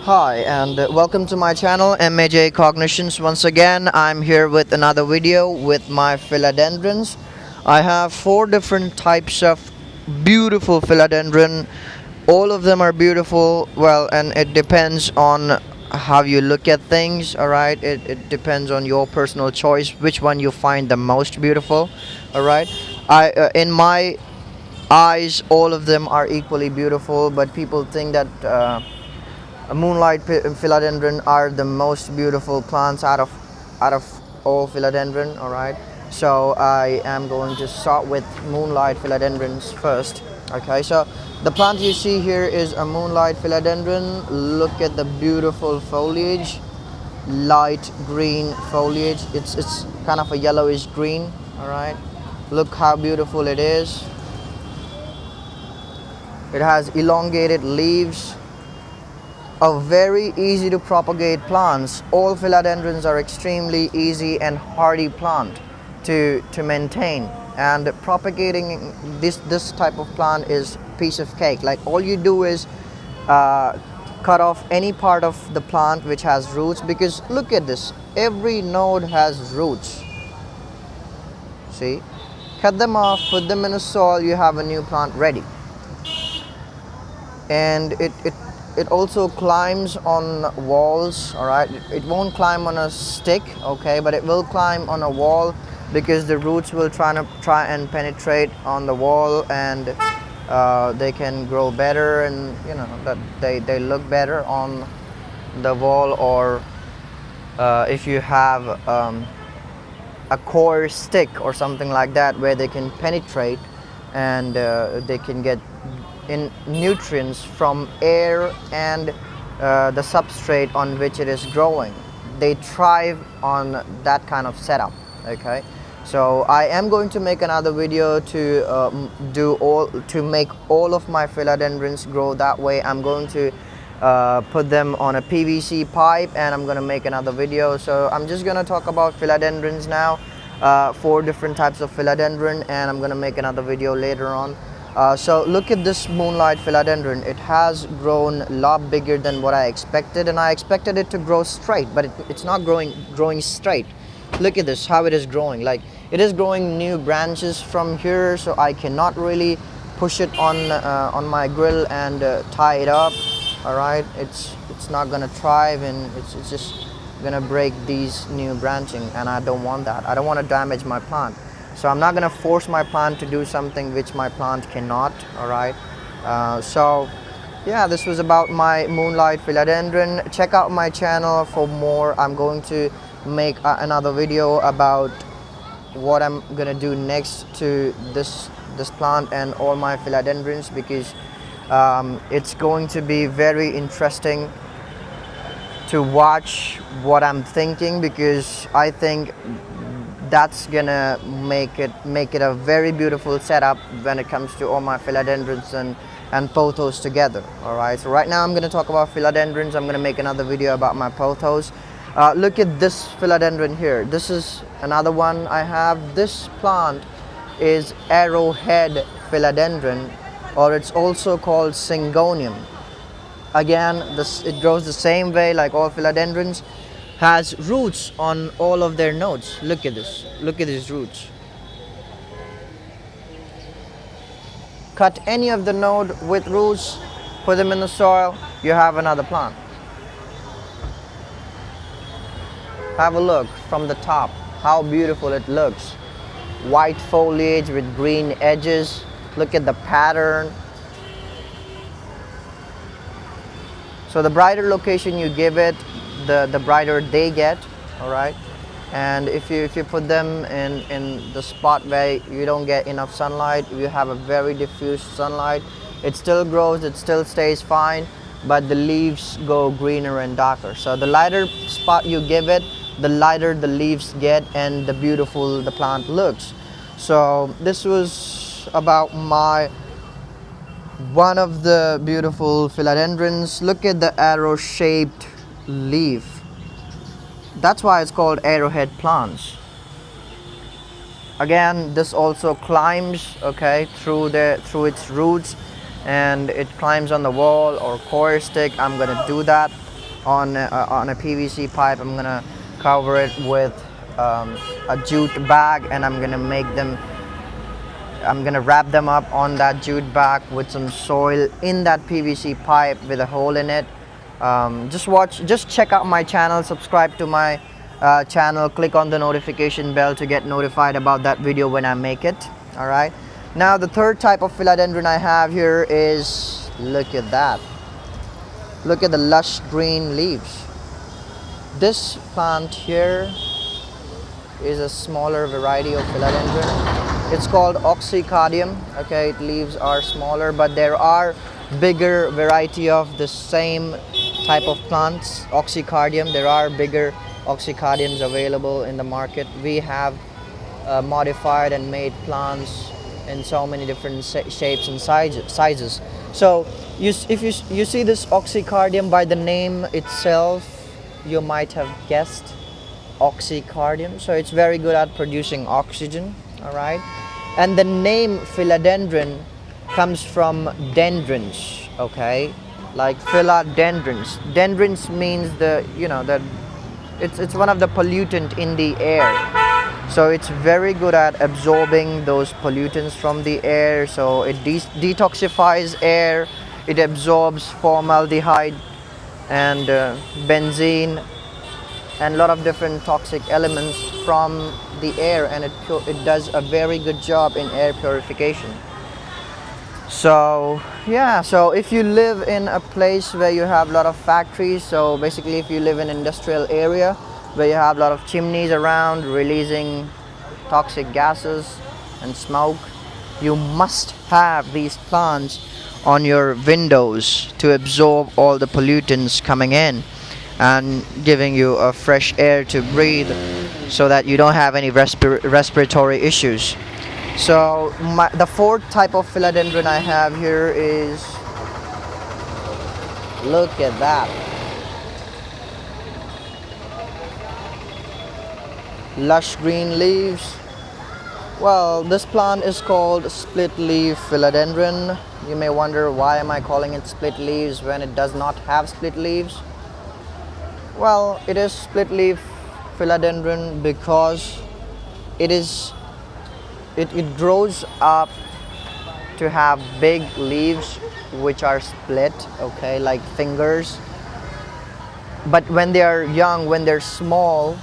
Hi and welcome to my channel MAJ Cognitions. Once again I'm here with another video with my philodendrons. I have four different types of beautiful philodendron. All of them are beautiful, well, and it depends on how you look at things. Alright, it depends on your personal choice which one you find the most beautiful. Alright, in my eyes all of them are equally beautiful, but people think that Moonlight Philodendron are the most beautiful plants out of all philodendron. All right, so I am going to start with Moonlight Philodendrons first. Okay, so the plant you see here is a Moonlight Philodendron. Look at the beautiful foliage, light green foliage. It's kind of a yellowish green. All right, look how beautiful it is. It has elongated leaves. A very easy to propagate plants. All philodendrons are extremely easy and hardy plant to maintain, and propagating this type of plant is piece of cake. Like, all you do is cut off any part of the plant which has roots, because look at this, every node has roots. See, cut them off, put them in the soil, you have a new plant ready. And it also climbs on walls. All right, it won't climb on a stick, okay, but it will climb on a wall, because the roots will try and penetrate on the wall, and they can grow better, and you know that they look better on the wall. Or if you have a core stick or something like that, where they can penetrate and they can get in nutrients from air and the substrate on which it is growing. They thrive on that kind of setup. Okay, so I am going to make another video to make all of my philodendrons grow that way. I'm going to put them on a PVC pipe, and I'm going to make another video. So I'm just going to talk about philodendrons now, four different types of philodendron, and I'm going to make another video later on. So look at this Moonlight Philodendron. It has grown a lot bigger than what I expected, and I expected it to grow straight, but it's not growing straight. Look at this, how it is growing. Like, it is growing new branches from here, so I cannot really push it on my grill and tie it up. All right, it's not gonna thrive, and it's just gonna break these new branching, and I don't want that. I don't want to damage my plant. So I'm not going to force my plant to do something which my plant cannot. All right. So yeah, this was about my Moonlight Philodendron. Check out my channel for more. I'm going to make another video about what I'm going to do next to this plant and all my philodendrons, because it's going to be very interesting to watch what I'm thinking, because I think that's gonna make it a very beautiful setup when it comes to all my philodendrons and pothos together. All right, so right now I'm gonna talk about philodendrons. I'm gonna make another video about my pothos. Look at this philodendron here. This is another one I have. This plant is Arrowhead Philodendron, or it's also called Syngonium. Again, it grows the same way like all philodendrons. Has roots on all of their nodes. Look at this. Look at these roots. Cut any of the node with roots, put them in the soil, you have another plant. Have a look from the top, how beautiful it looks. White foliage with green edges. Look at the pattern. So the brighter location you give it, the brighter they get. All right, and if you put them in the spot where you don't get enough sunlight, you have a very diffuse sunlight, it still grows, it still stays fine, but the leaves go greener and darker. So the lighter spot you give it, the lighter the leaves get, and the beautiful the plant looks. So this was about one of the beautiful philodendrons. Look at the arrow shaped leaf. That's why it's called Arrowhead Plants. Again, this also climbs, okay, through its roots, and it climbs on the wall or core stick. I'm gonna do that. on a PVC pipe. I'm gonna cover it with a jute bag, and I'm gonna wrap them up on that jute bag with some soil in that PVC pipe with a hole in it. Just check out my channel, subscribe to my channel, click on the notification bell to get notified about that video when I make it. All right. Now the third type of philodendron I have here is, look at that. Look at the lush green leaves. This plant here is a smaller variety of philodendron. It's called Oxycardium. Okay, its leaves are smaller, but there are bigger variety of the same type of plants, Oxycardium. There are bigger Oxycardiums available in the market. We have modified and made plants in so many different shapes and sizes. So if you see this Oxycardium, by the name itself you might have guessed Oxycardium. So it's very good at producing oxygen. All right, and the name Philodendron comes from dendrons. Okay, like Philadendrons. Dendrons means it's one of the pollutant in the air. So it's very good at absorbing those pollutants from the air. So it detoxifies air. It absorbs formaldehyde and benzene and a lot of different toxic elements from the air, and it does a very good job in air purification. So yeah, so if you live in a place where you have a lot of factories, so basically if you live in an industrial area where you have a lot of chimneys around releasing toxic gases and smoke, you must have these plants on your windows to absorb all the pollutants coming in and giving you a fresh air to breathe, so that you don't have any respiratory issues. So the fourth type of philodendron I have here is, look at that, lush green leaves. Well, this plant is called split leaf philodendron. You may wonder, why am I calling it split leaves when it does not have split leaves? Well, it is split leaf philodendron because it grows up to have big leaves which are split, okay, like fingers. But when they are young, when they're small,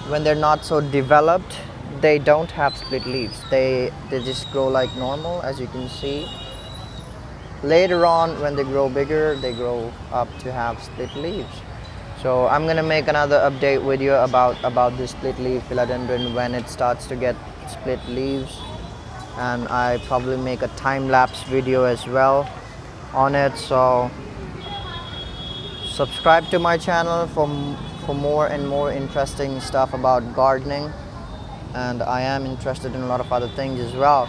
when they're not so developed, they don't have split leaves. They just grow like normal, as you can see. Later on, when they grow bigger, they grow up to have split leaves. So I'm gonna make another update video about this split leaf philodendron when it starts to get split leaves, and I probably make a time-lapse video as well on it. So subscribe to my channel for more and more interesting stuff about gardening, and I am interested in a lot of other things as well,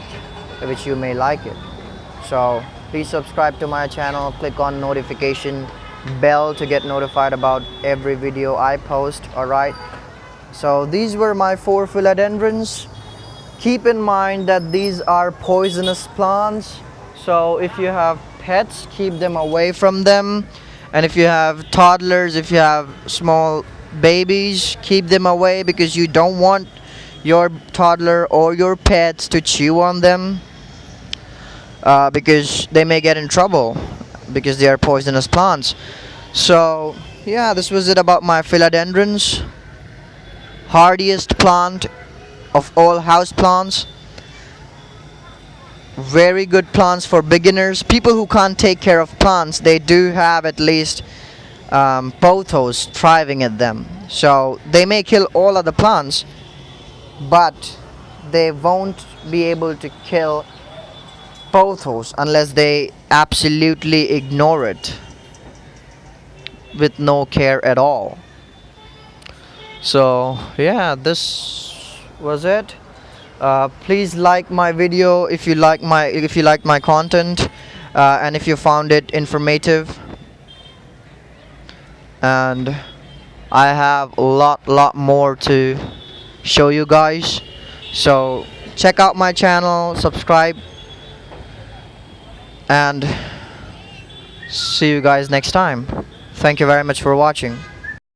which you may like it. So please subscribe to my channel, click on notification bell to get notified about every video I post. Alright, so these were my 4 philodendrons. Keep in mind that these are poisonous plants, so if you have pets, keep them away from them. And if you have toddlers, if you have small babies, keep them away, because you don't want your toddler or your pets to chew on them, because they may get in trouble because they are poisonous plants. So yeah, this was it about my philodendrons. Hardiest plant of all house plants. Very good plants for beginners. People who can't take care of plants, they do have at least pothos thriving at them. So they may kill all other plants, but they won't be able to kill pothos unless they absolutely ignore it with no care at all. So yeah, this was it. Please like my video if you like my content, and if you found it informative. And I have a lot more to show you guys. So check out my channel, subscribe, and see you guys next time. Thank Thank you very much for watching.